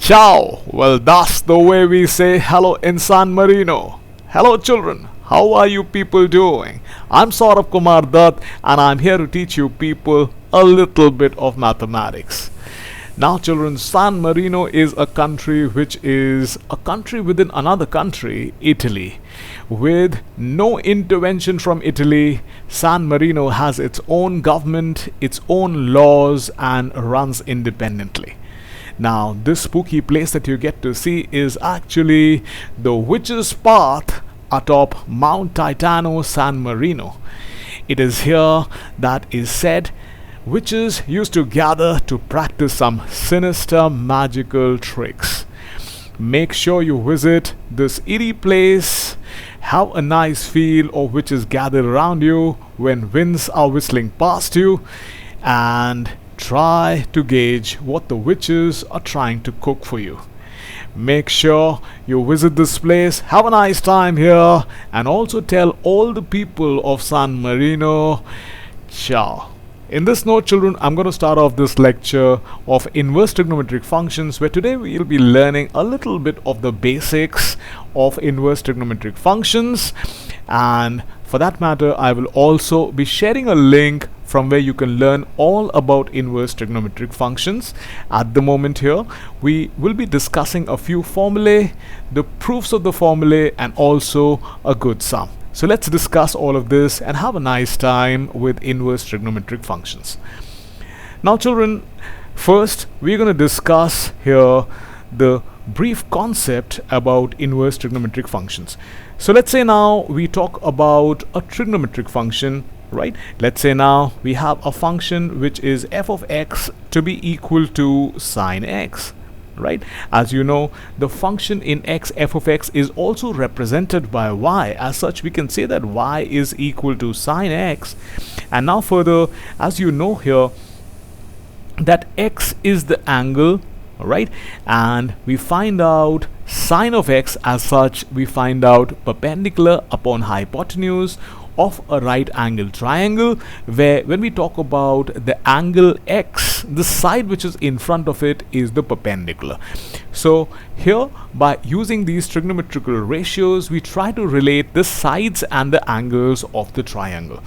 Ciao! Well, that's the way we say hello in San Marino. Hello, children. How are you people doing? I'm Saurabh Kumar Dutt, and I'm here to teach you people a little bit of mathematics. Now, children, San Marino is a country which is a country within another country, Italy. With no intervention from Italy, San Marino has its own government, its own laws, and runs independently. Now, this spooky place that you get to see is actually the witch's path atop Mount Titano, San Marino. It is here that is said witches used to gather to practice some sinister magical tricks. Make sure you visit this eerie place, have a nice feel of witches gathered around you when winds are whistling past you, and try to gauge what the witches are trying to cook for you. Make sure you visit this place, have a nice time here, and also tell all the people of San Marino, ciao. In this note, children, I'm going to start off this lecture of inverse trigonometric functions, where today we'll be learning a little bit of the basics of inverse trigonometric functions. And for that matter, I will also be sharing a link from where you can learn all about inverse trigonometric functions. At the moment here, we will be discussing a few formulae, the proofs of the formulae, and also a good sum. So let's discuss all of this and have a nice time with inverse trigonometric functions. Now, children, first we're going to discuss here the brief concept about inverse trigonometric functions. So let's say now we talk about a trigonometric function, right? Let's say now we have a function which is f of x to be equal to sine x. Right? As you know, the function in x, f of x, is also represented by y. As such, we can say that y is equal to sine x. And now further, as you know here, that x is the angle, right? And we find out sine of x, as such, we find out perpendicular upon hypotenuse of a right angle triangle, where when we talk about the angle x, the side which is in front of it is the perpendicular. So here, by using these trigonometrical ratios, we try to relate the sides and the angles of the triangle.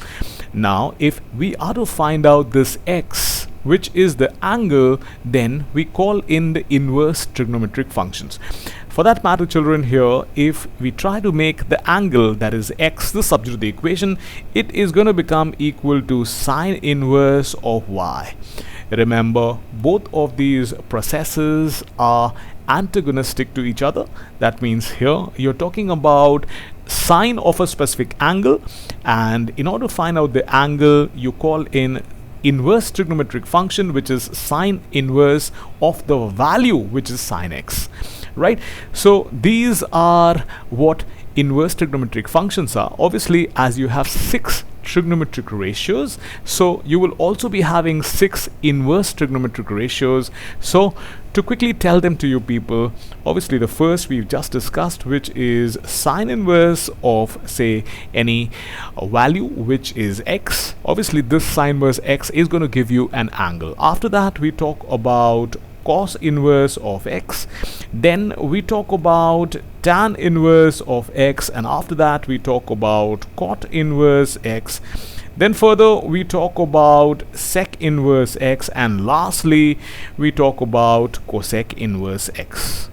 Now, if we are to find out this x, which is the angle, then we call in the inverse trigonometric functions. For that matter, children, here, if we try to make the angle, that is x, the subject of the equation, it is going to become equal to sine inverse of y. Remember, both of these processes are antagonistic to each other. That means here you're talking about sine of a specific angle, and in order to find out the angle, you call in inverse trigonometric function, which is sine inverse of the value which is sine x. Right? So these are what inverse trigonometric functions are. Obviously, as you have 6 trigonometric ratios, so you will also be having 6 inverse trigonometric ratios. So to quickly tell them to you people, obviously the first we've just discussed, which is sine inverse of, say, any value which is x. Obviously this sine inverse x is going to give you an angle. After that, we talk about cos inverse of x, then we talk about tan inverse of x, and after that we talk about cot inverse x, then further we talk about sec inverse x, and lastly we talk about cosec inverse x.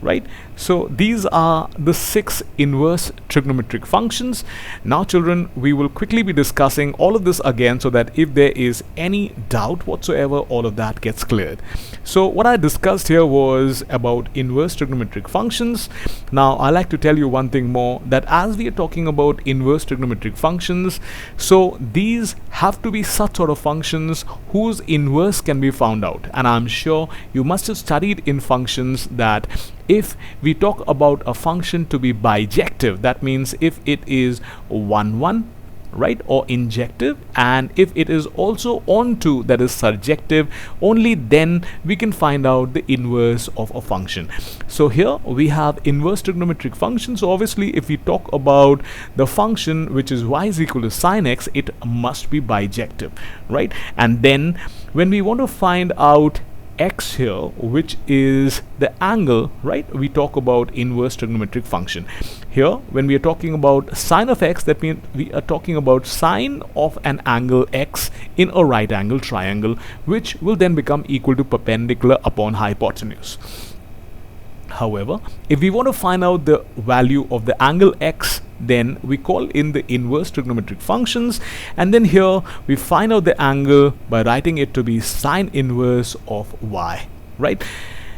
Right? So these are the 6 inverse trigonometric functions. Now, children, we will quickly be discussing all of this again, so that if there is any doubt whatsoever, all of that gets cleared. So what I discussed here was about inverse trigonometric functions. Now I like to tell you one thing more, that as we are talking about inverse trigonometric functions, so these have to be such sort of functions whose inverse can be found out. And I'm sure you must have studied in functions that if we talk about a function to be bijective, that means if it is 1 1, right, or injective, and if it is also onto, that is surjective, only then we can find out the inverse of a function. So here we have inverse trigonometric functions. So obviously if we talk about the function which is y is equal to sine x, it must be bijective, right? And then when we want to find out x here, which is the angle, right? We talk about inverse trigonometric function. Here, when we are talking about sine of x, that means we are talking about sine of an angle x in a right angle triangle, which will then become equal to perpendicular upon hypotenuse. However, if we want to find out the value of the angle x, then we call in the inverse trigonometric functions, and then here we find out the angle by writing it to be sine inverse of y, right?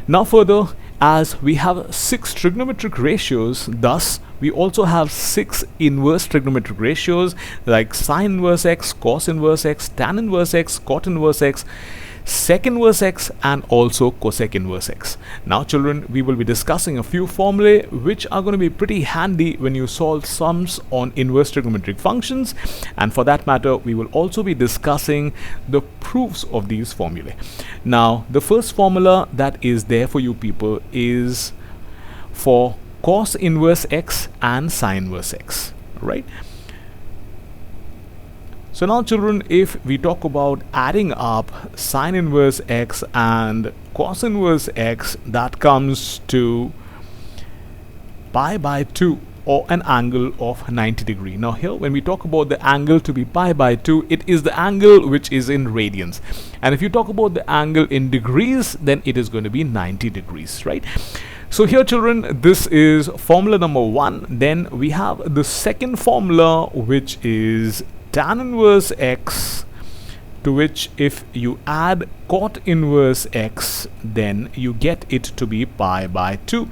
Now further, as we have 6 trigonometric ratios, thus we also have 6 inverse trigonometric ratios like sine inverse x, cos inverse x, tan inverse x, cot inverse x, sec inverse x, and also cosec inverse x. Now children, we will be discussing a few formulae which are going to be pretty handy when you solve sums on inverse trigonometric functions, and for that matter we will also be discussing the proofs of these formulae. Now the first formula that is there for you people is for cos inverse x and sine inverse x, right? So now children, if we talk about adding up sine inverse x and cos inverse x, that comes to pi by 2, or an angle of 90 degree. Now here, when we talk about the angle to be pi by 2, it is the angle which is in radians, and if you talk about the angle in degrees, then it is going to be 90 degrees, right? So here children, this is formula number 1. Then we have the second formula, which is tan inverse x, to which if you add cot inverse x, then you get it to be pi by 2,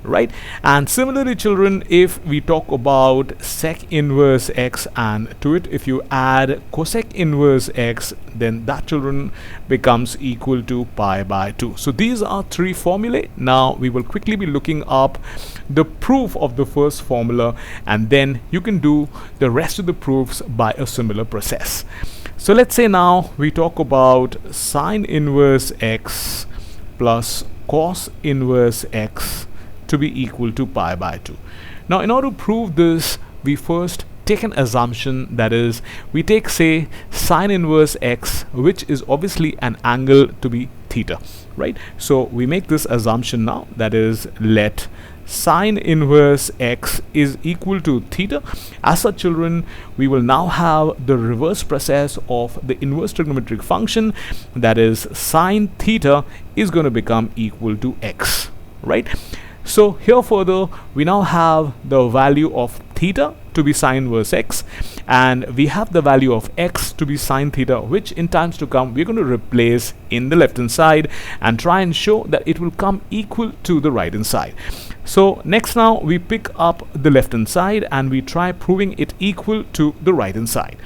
right? And similarly children, if we talk about sec inverse x, and to it if you add cosec inverse x, then that children becomes equal to pi by 2. So these are 3 formulae. Now we will quickly be looking up the proof of the first formula, and then you can do the rest of the proofs by a similar process. So let's say now we talk about sine inverse x plus cos inverse x to be equal to pi by 2. Now in order to prove this, we first take an assumption, that is, we take say sine inverse x, which is obviously an angle to be theta, right? So we make this assumption now, that is, let sine inverse x is equal to theta. As such children, we will now have the reverse process of the inverse trigonometric function, that is sine theta is going to become equal to x, right? So here further, we now have the value of theta to be sine inverse x, and we have the value of x to be sine theta, which in times to come we're going to replace in the left hand side and try and show that it will come equal to the right hand side. So next now we pick up the left hand side and we try proving it equal to the right hand side.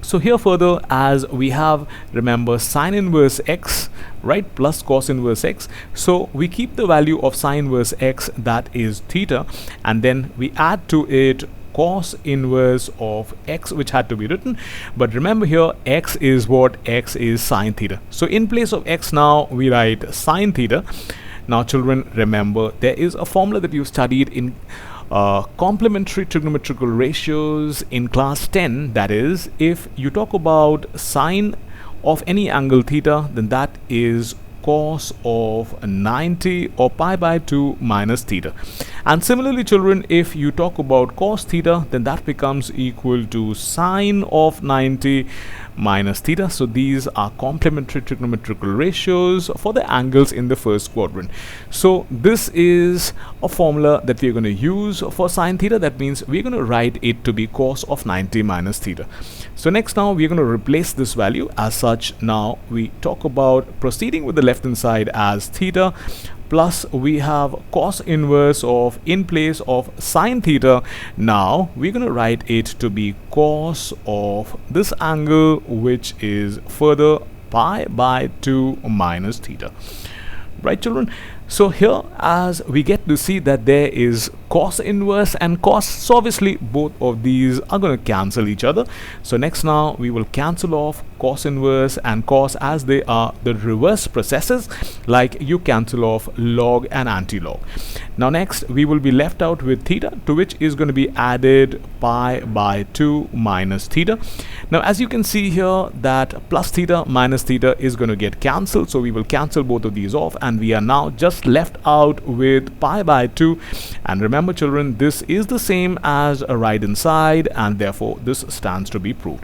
So here further, as we have, remember, sine inverse x, right, plus cos inverse x, so we keep the value of sine inverse x, that is theta, and then we add to it cos inverse of x, which had to be written, but remember here x is what? X is sine theta. So in place of x now we write sine theta. Now children, remember, there is a formula that you studied in complementary trigonometrical ratios in class 10, that is, if you talk about sine of any angle theta, then that is cos of 90 or pi by 2 minus theta. And similarly children, if you talk about cos theta, then that becomes equal to sine of 90 minus theta. So these are complementary trigonometrical ratios for the angles in the first quadrant. So this is a formula that we're going to use for sine theta. That means we're going to write it to be cos of 90 minus theta. So next now we're going to replace this value. As such, now we talk about proceeding with the left hand side as theta, plus we have cos inverse of, in place of sine theta, now we're going to write it to be cos of this angle, which is further pi by 2 minus theta. Right children? So here, as we get to see that there is cos inverse and cos, so obviously both of these are going to cancel each other. So next now we will cancel off cos inverse and cos, as they are the reverse processes, like you cancel off log and anti-log. Now next we will be left out with theta, to which is going to be added pi by 2 minus theta. Now as you can see here that plus theta minus theta is going to get cancelled, so we will cancel both of these off and we are now just left out with pi by 2. And remember children, this is the same as a right hand side and therefore this stands to be proved.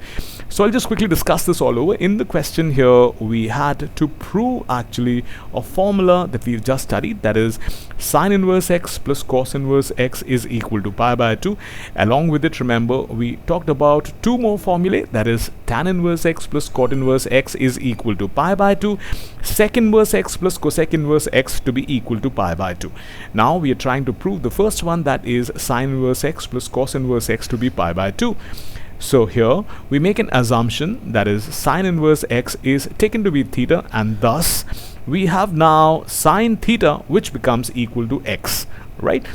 So I'll just quickly discuss this all over. In the question here we had to prove actually a formula that we've just studied, that is sine inverse x plus cos inverse x is equal to pi by 2. Along with it, remember we talked about two more formulae, that is tan inverse x plus cot inverse x is equal to pi by 2, sec inverse x plus cosec inverse x to be equal to pi by 2. Now we are trying to prove the first one, that is sine inverse x plus cos inverse x to be pi by 2. So here we make an assumption, that is sine inverse x is taken to be theta, and thus we have now sine theta which becomes equal to x, right?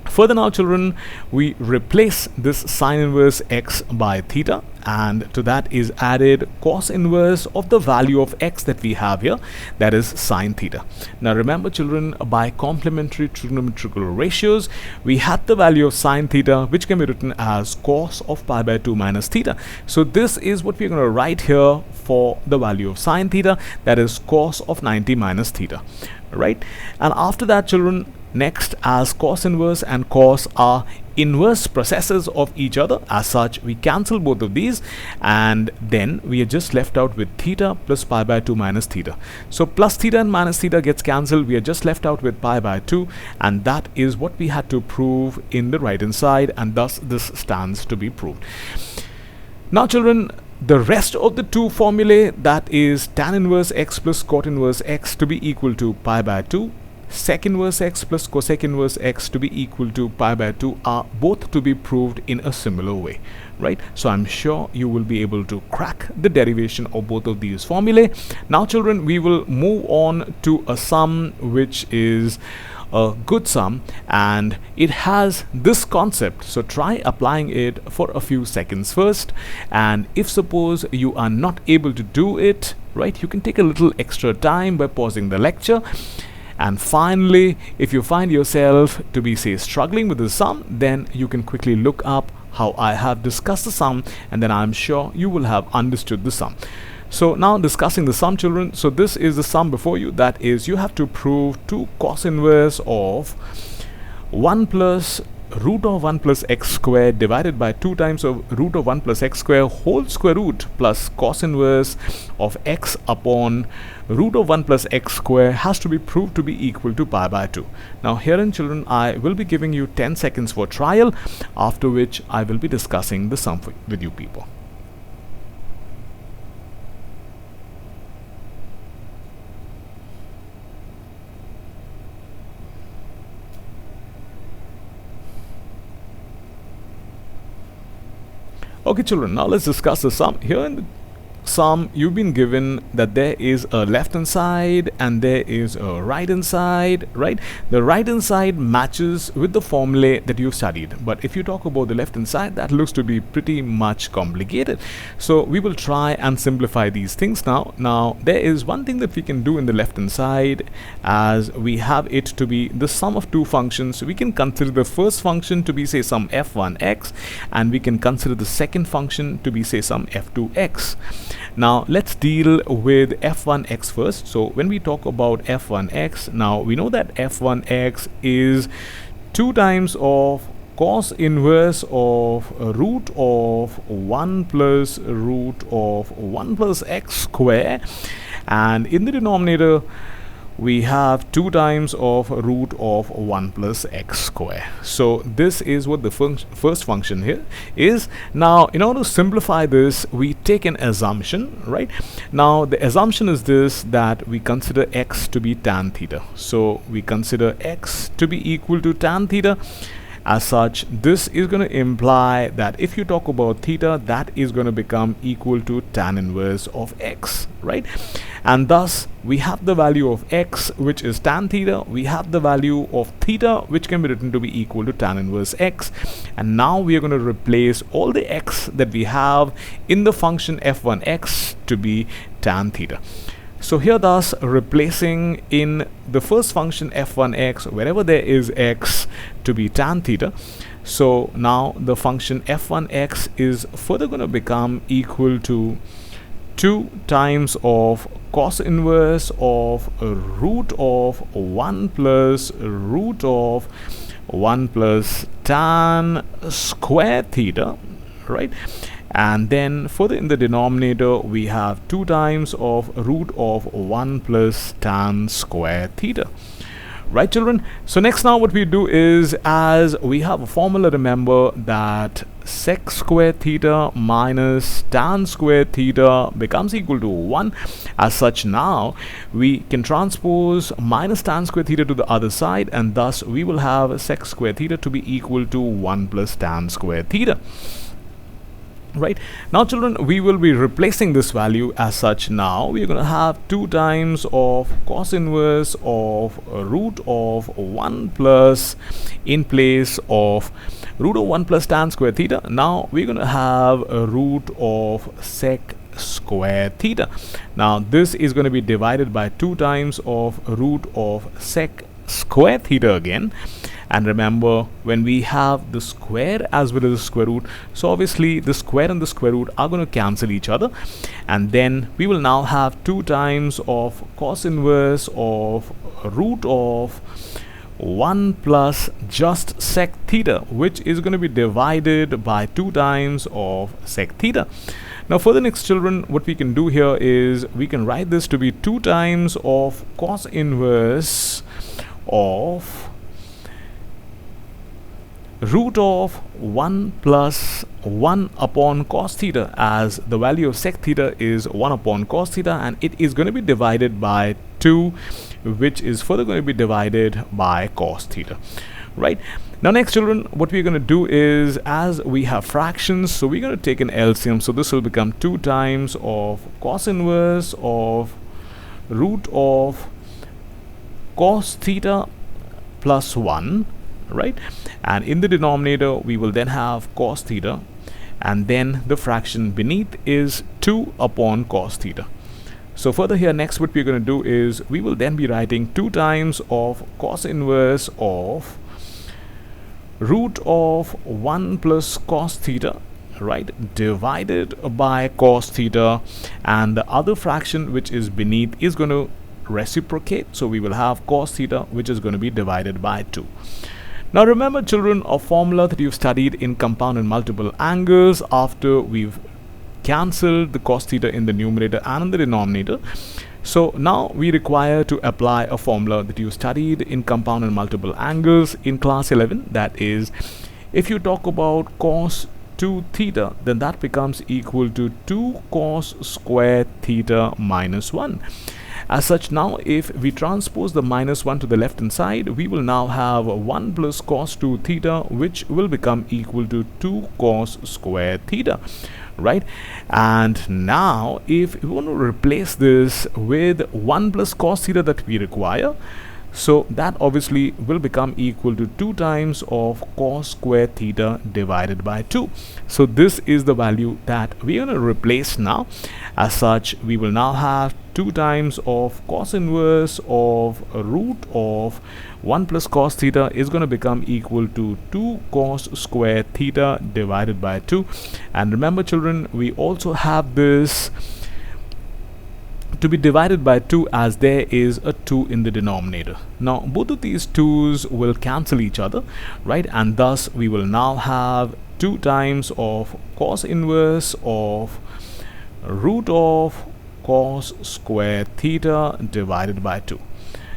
Further now children, we replace this sine inverse x by theta, and to that is added cos inverse of the value of x that we have here, that is sine theta. Now remember children, by complementary trigonometrical ratios we had the value of sine theta which can be written as cos of pi by 2 minus theta. So this is what we're going to write here for the value of sine theta, that is cos of 90 minus theta, right? And after that children, next, as cos inverse and cos are inverse processes of each other, as such we cancel both of these and then we are just left out with theta plus pi by 2 minus theta. So plus theta and minus theta gets cancelled, we are just left out with pi by 2, and that is what we had to prove in the right hand side, and thus this stands to be proved. Now children, the rest of the two formulae, that is tan inverse x plus cot inverse x to be equal to pi by 2, sec inverse x plus cosec inverse x to be equal to pi by 2, are both to be proved in a similar way, right? So I'm sure you will be able to crack the derivation of both of these formulae. Now children, we will move on to a sum which is a good sum, and it has this concept, so try applying it for a few seconds first, and if suppose you are not able to do it, right, you can take a little extra time by pausing the lecture. And finally, if you find yourself to be, say, struggling with the sum, then you can quickly look up how I have discussed the sum, and then I'm sure you will have understood the sum. So now discussing the sum children, so this is the sum before you, that is you have to prove 2 cos inverse of 1 plus root of 1 plus x squared divided by 2 times of root of 1 plus x square whole square root plus cos inverse of x upon root of 1 plus x square has to be proved to be equal to pi by 2. Now herein children, I will be giving you 10 seconds for trial, after which I will be discussing the sum with you people. Okay children, now let's discuss the sum. Here in the sum, you've been given that there is a left hand side and there is a right hand side, right? The right hand side matches with the formulae that you've studied, but if you talk about the left hand side, that looks to be pretty much complicated. So we will try and simplify these things now. Now there is one thing that we can do in the left hand side, as we have it to be the sum of two functions. We can consider the first function to be, say, some f1x, and we can consider the second function to be, say, some f2x. Now let's deal with f1x first. So when we talk about f1x, now we know that f1x is 2 times of cos inverse of root of 1 plus root of 1 plus x square, and in the denominator we have 2 times of root of 1 plus x square. So this is what the first function here is. Now in order to simplify this, we take an assumption, right? Now the assumption is this, that we consider x to be tan theta. So we consider x to be equal to tan theta. As such, this is going to imply that if you talk about theta, that is going to become equal to tan inverse of x, right? And thus we have the value of x, which is tan theta. We have the value of theta, which can be written to be equal to tan inverse x. And now we are going to replace all the x that we have in the function f1x to be tan theta. So here thus replacing in the first function f1x wherever there is x to be tan theta. So now the function f1x is further going to become equal to 2 times of cos inverse of root of 1 plus root of 1 plus tan square theta, right? And then further in the denominator we have 2 times of root of 1 plus tan square theta. Right, children? So next now what we do is, as we have a formula, remember that sec square theta minus tan square theta becomes equal to 1. As such, now we can transpose minus tan square theta to the other side, and thus we will have sec square theta to be equal to 1 plus tan square theta. Right now, children, we will be replacing this value. As such, now we are going to have 2 times of cos inverse of root of 1 plus, in place of root of 1 plus tan square theta, now we're going to have a root of sec square theta. Now this is going to be divided by 2 times of root of sec square theta again. And remember, when we have the square as well as the square root, so obviously the square and the square root are going to cancel each other, and then we will now have 2 times of cos inverse of root of 1 plus just sec theta, which is going to be divided by 2 times of sec theta. Now for the next, children, what we can do here is we can write this to be 2 times of cos inverse of root of 1 plus 1 upon cos theta, as the value of sec theta is 1 upon cos theta, and it is going to be divided by 2, which is further going to be divided by cos theta. Right now, next, children, what we're going to do is, as we have fractions, so we're going to take an LCM. So this will become 2 times of cos inverse of root of cos theta plus 1, right? And in the denominator we will then have cos theta, and then the fraction beneath is 2 upon cos theta. So further here, next what we're going to do is we will then be writing 2 times of cos inverse of root of 1 plus cos theta, right, divided by cos theta, and the other fraction which is beneath is going to reciprocate, so we will have cos theta, which is going to be divided by 2. Now remember, children, a formula that you've studied in compound and multiple angles. After we've cancelled the cos theta in the numerator and in the denominator, so now we require to apply a formula that you studied in compound and multiple angles in class 11. That is, if you talk about cos 2 theta, then that becomes equal to 2 cos square theta minus 1. As such, now if we transpose the minus 1 to the left hand side, we will now have 1 plus cos 2 theta, which will become equal to 2 cos square theta, right? And now if we want to replace this with 1 plus cos theta that we require, so that obviously will become equal to 2 times of cos square theta divided by 2. So this is the value that we are going to replace now. As such, we will now have 2 times of cos inverse of root of 1 plus cos theta is going to become equal to 2 cos square theta divided by 2. And remember, children, we also have this to be divided by 2, as there is a 2 in the denominator. Now both of these 2's will cancel each other, right? And thus we will now have 2 times of cos inverse of root of cos square theta divided by 2.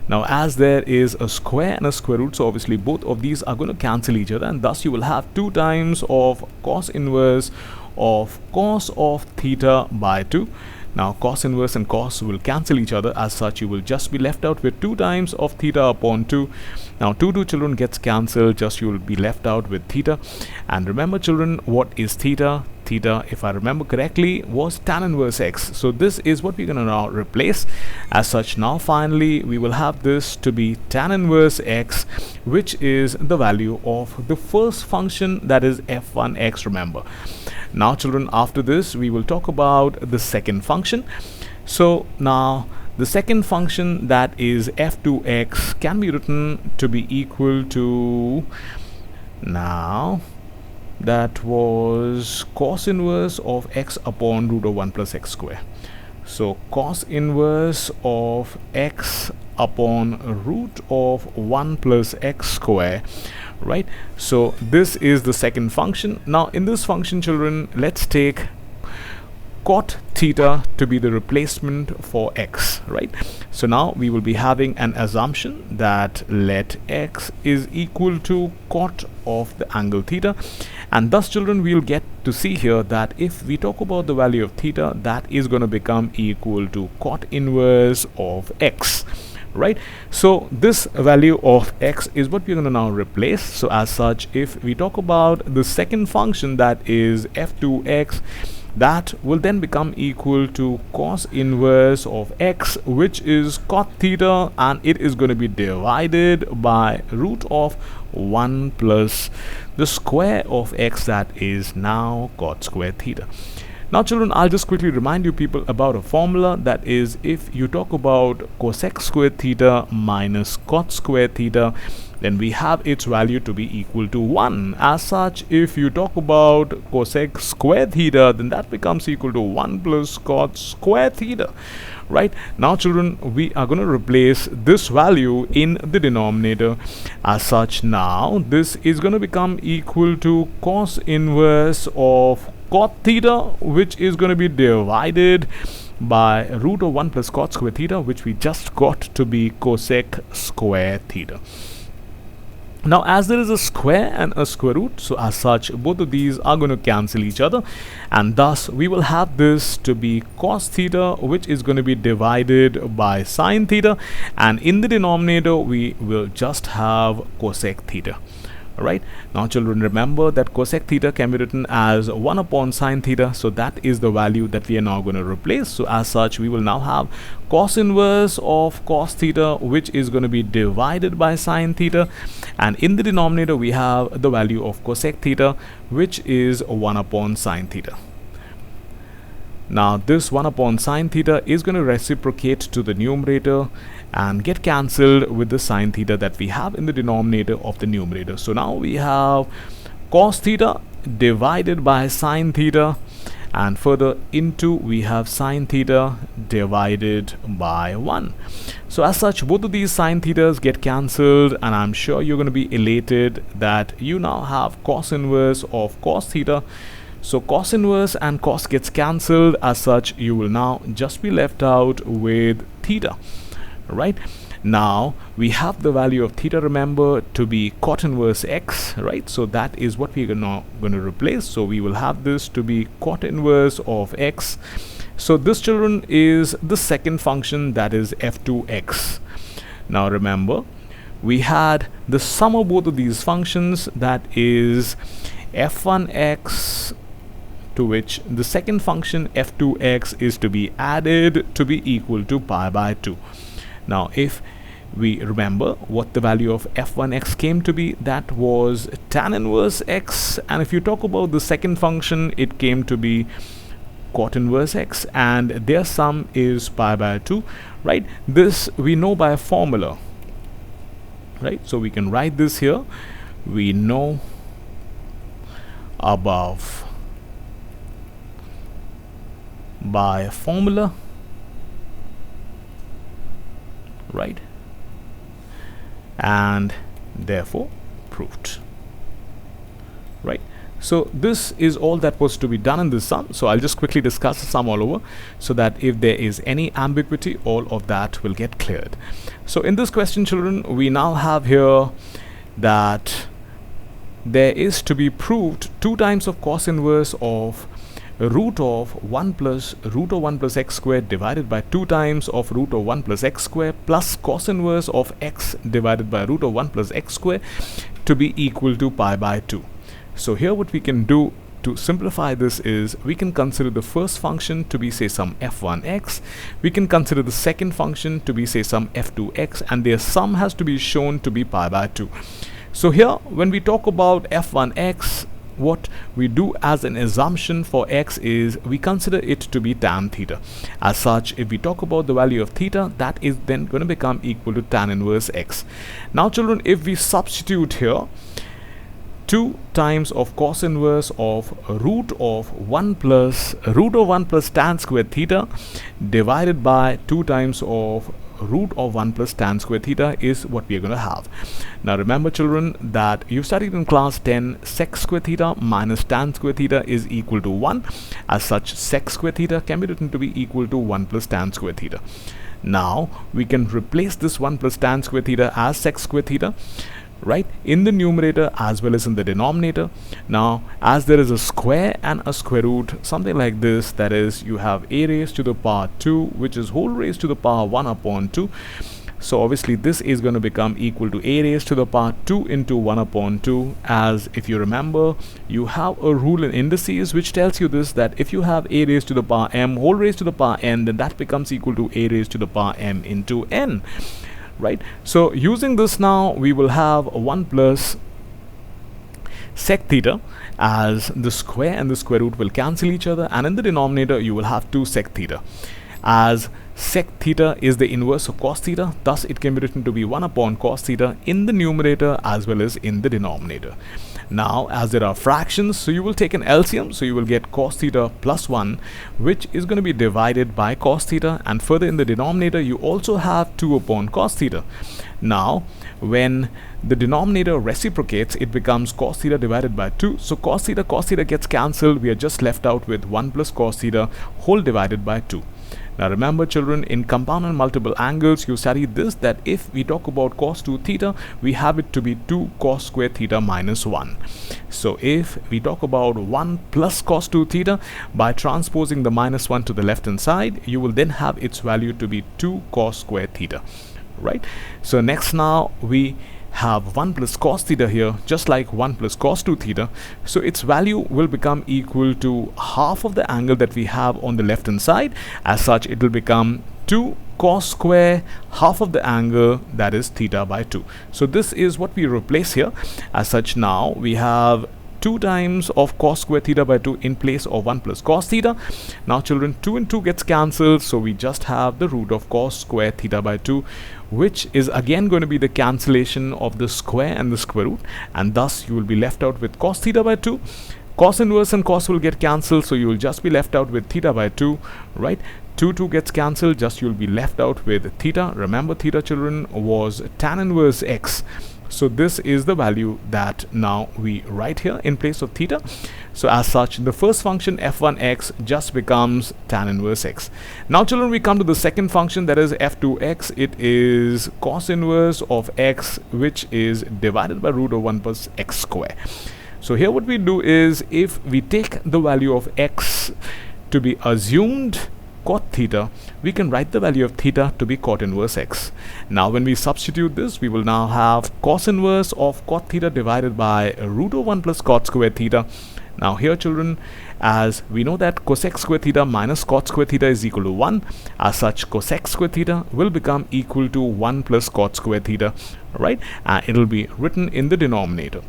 Now as there is a square and a square root, so obviously both of these are going to cancel each other, and thus you will have 2 times of cos inverse of cos of theta by 2. Now cos inverse and cos will cancel each other. As such, you will just be left out with 2 times of theta upon 2. Now 2 children gets cancelled, just you will be left out with theta. And remember, children, what is theta? Theta, if I remember correctly, was tan inverse x. So this is what we're going to now replace. As such, now finally we will have this to be tan inverse x, which is the value of the first function, that is f1x, remember. Now children, after this we will talk about the second function. So now the second function, that is f2x, can be written to be equal to, now that was cos inverse of x upon root of 1 plus x square. So cos inverse of x upon root of 1 plus x square, right? So this is the second function. Now in this function, children, let's take cot theta to be the replacement for x, right? So now we will be having an assumption that let x is equal to cot of the angle theta, and thus, children, we'll get to see here that if we talk about the value of theta, that is going to become equal to cot inverse of x, right? So this value of x is what we're going to now replace. So as such, if we talk about the second function, that is f2x, that will then become equal to cos inverse of x, which is cot theta, and it is going to be divided by root of 1 plus the square of x, that is now cot square theta. Now children, I'll just quickly remind you people about a formula, that is, if you talk about cosec squared theta minus cot squared theta, then we have its value to be equal to 1. As such, if you talk about cosec square theta, then that becomes equal to 1 plus cot square theta, right? Now children, we are going to replace this value in the denominator. As such, now this is going to become equal to cos inverse of cot theta, which is going to be divided by root of 1 plus cot square theta, which we just got to be cosec square theta. Now as there is a square and a square root, so as such both of these are going to cancel each other, and thus we will have this to be cos theta, which is going to be divided by sine theta, and in the denominator we will just have cosec theta. Alright, now children, remember that cosec theta can be written as 1 upon sine theta, so that is the value that we are now going to replace. So as such, we will now have cos inverse of cos theta, which is going to be divided by sine theta, and in the denominator we have the value of cosec theta, which is 1 upon sine theta. Now this 1 upon sine theta is going to reciprocate to the numerator and get cancelled with the sine theta that we have in the denominator of the numerator. So now we have cos theta divided by sine theta, and further into we have sine theta divided by 1. So as such, both of these sine thetas get cancelled, and I'm sure you're going to be elated that you now have cos inverse of cos theta. So cos inverse and cos gets cancelled. As such, you will now just be left out with theta. Right, now we have the value of theta, remember, to be cot inverse x, right? So that is what we're now going to replace. So we will have this to be cot inverse of x. So this, children, is the second function, that is f2x. Now remember, we had the sum of both of these functions, that is f1x, to which the second function f2x is to be added to be equal to pi by 2. Now if we remember what the value of f1x came to be, that was tan inverse x, and if you talk about the second function, it came to be cot inverse x, and their sum is pi by 2, right? This we know by a formula, right? So we can write this here. We know above by a formula, right, and therefore proved, right? So this is all that was to be done in this sum. So I'll just quickly discuss the sum all over, so that if there is any ambiguity, all of that will get cleared. So in this question, children, we now have here that there is to be proved 2 times of cos inverse of root of 1 plus x squared divided by 2 times of root of 1 plus x squared plus cos inverse of x divided by root of 1 plus x squared to be equal to pi by 2. So here what we can do to simplify this is, we can consider the first function to be, say, some f1x, we can consider the second function to be, say, some f2x, and their sum has to be shown to be pi by 2. So here when we talk about f1x, what we do as an assumption for x is we consider it to be tan theta. As such, if we talk about the value of theta, that is then going to become equal to tan inverse x. Now children, if we substitute here 2 times of cos inverse of root of 1 plus tan square theta divided by 2 times of root of 1 plus tan square theta is what we are going to have. Now remember children that you studied in class 10 sec square theta minus tan square theta is equal to 1. As such, sec square theta can be written to be equal to 1 plus tan square theta. Now we can replace this 1 plus tan square theta as sec square theta, right, in the numerator as well as in the denominator. Now as there is a square and a square root, something like this, that is, you have a raised to the power 2, which is whole raised to the power 1 upon 2. So obviously this is going to become equal to a raised to the power 2 into 1 upon 2, as if you remember, you have a rule in indices which tells you this, that if you have a raised to the power m whole raised to the power n, then that becomes equal to a raised to the power m into n. Right, so using this now we will have 1 plus sec theta, as the square and the square root will cancel each other, and in the denominator you will have 2 sec theta, as sec theta is the inverse of cos theta, thus it can be written to be 1 upon cos theta in the numerator as well as in the denominator. Now as there are fractions, so you will take an LCM, so you will get cos theta plus 1, which is going to be divided by cos theta, and further in the denominator you also have 2 upon cos theta. Now when the denominator reciprocates, it becomes cos theta divided by 2, so cos theta gets cancelled, we are just left out with 1 plus cos theta whole divided by 2. Now remember children, in compound and multiple angles you studied this, that if we talk about cos 2 theta, we have it to be 2 cos square theta minus 1. So if we talk about 1 plus cos 2 theta, by transposing the minus 1 to the left hand side, you will then have its value to be 2 cos square theta. Right, so next now we have 1 plus cos theta here, just like 1 plus cos 2 theta, so its value will become equal to half of the angle that we have on the left hand side. As such, it will become 2 cos square half of the angle, that is theta by 2. So this is what we replace here. As such, now we have 2 times of cos square theta by 2 in place of 1 plus cos theta. Now children, 2 and 2 gets cancelled, so we just have the root of cos square theta by 2, which is again going to be the cancellation of the square and the square root, and thus you will be left out with cos theta by 2. Cos inverse and cos will get cancelled, so you will just be left out with theta by 2, right? 2 gets cancelled, just you will be left out with theta. Remember, theta children was tan inverse x. So this is the value that now we write here in place of theta. So as such, the first function f1x just becomes tan inverse x. Now children, we come to the second function, that is f2x. It is cos inverse of x, which is divided by root of 1 plus x square. So here what we do is, if we take the value of x to be assumed cot theta, we can write the value of theta to be cot inverse x. Now when we substitute this, we will now have cos inverse of cot theta divided by root of 1 plus cot square theta. Now here children, as we know that cosec square theta minus cot square theta is equal to 1, as such cosec square theta will become equal to 1 plus cot square theta, right? And it will be written in the denominator.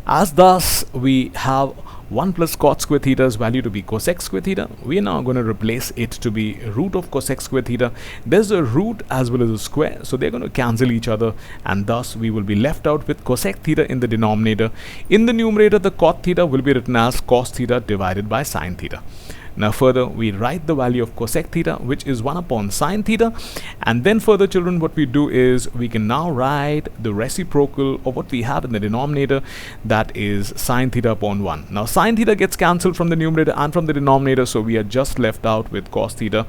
As thus we have 1 plus cot square theta's value to be cosec square theta, we are now going to replace it to be root of cosec square theta. There's a root as well as a square, so they're going to cancel each other, and thus we will be left out with cosec theta in the denominator. In the numerator, the cot theta will be written as cos theta divided by sin theta. Now further, we write the value of cosec theta, which is 1 upon sin theta, and then further children, what we do is we can now write the reciprocal of what we have in the denominator, that is sin theta upon 1. Now sin theta gets cancelled from the numerator and from the denominator, so we are just left out with cos theta,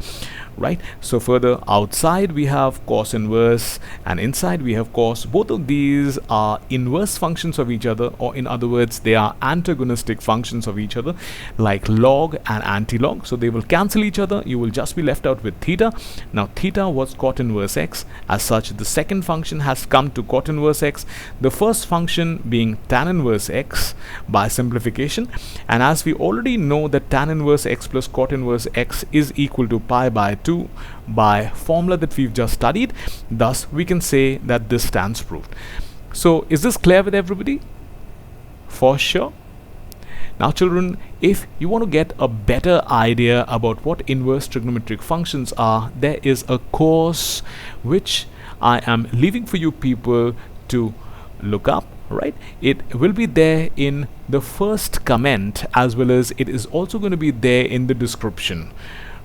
right? So further, outside we have cos inverse and inside we have cos. Both of these are inverse functions of each other, or in other words, they are antagonistic functions of each other, like log and anti-log. So they will cancel each other, you will just be left out with theta. Now theta was cot inverse x. As such, the second function has come to cot inverse x, the first function being tan inverse x by simplification. And as we already know that tan inverse x plus cot inverse x is equal to pi by 2 by formula that we've just studied, thus we can say that this stands proved. So is this clear with everybody? for sure. Now children, if you want to get a better idea about what inverse trigonometric functions are, there is a course which I am leaving for you people to look up, right? It will be there in the first comment, as well as it is also going to be there in the description,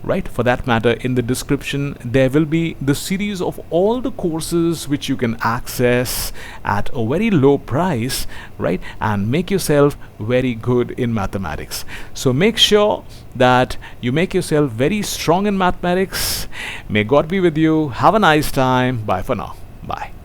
right? For that matter, in the description there will be the series of all the courses which you can access at a very low price, right, and make yourself very good in mathematics. So make sure that you make yourself very strong in mathematics. May God be with you. Have a nice time. Bye for now. Bye.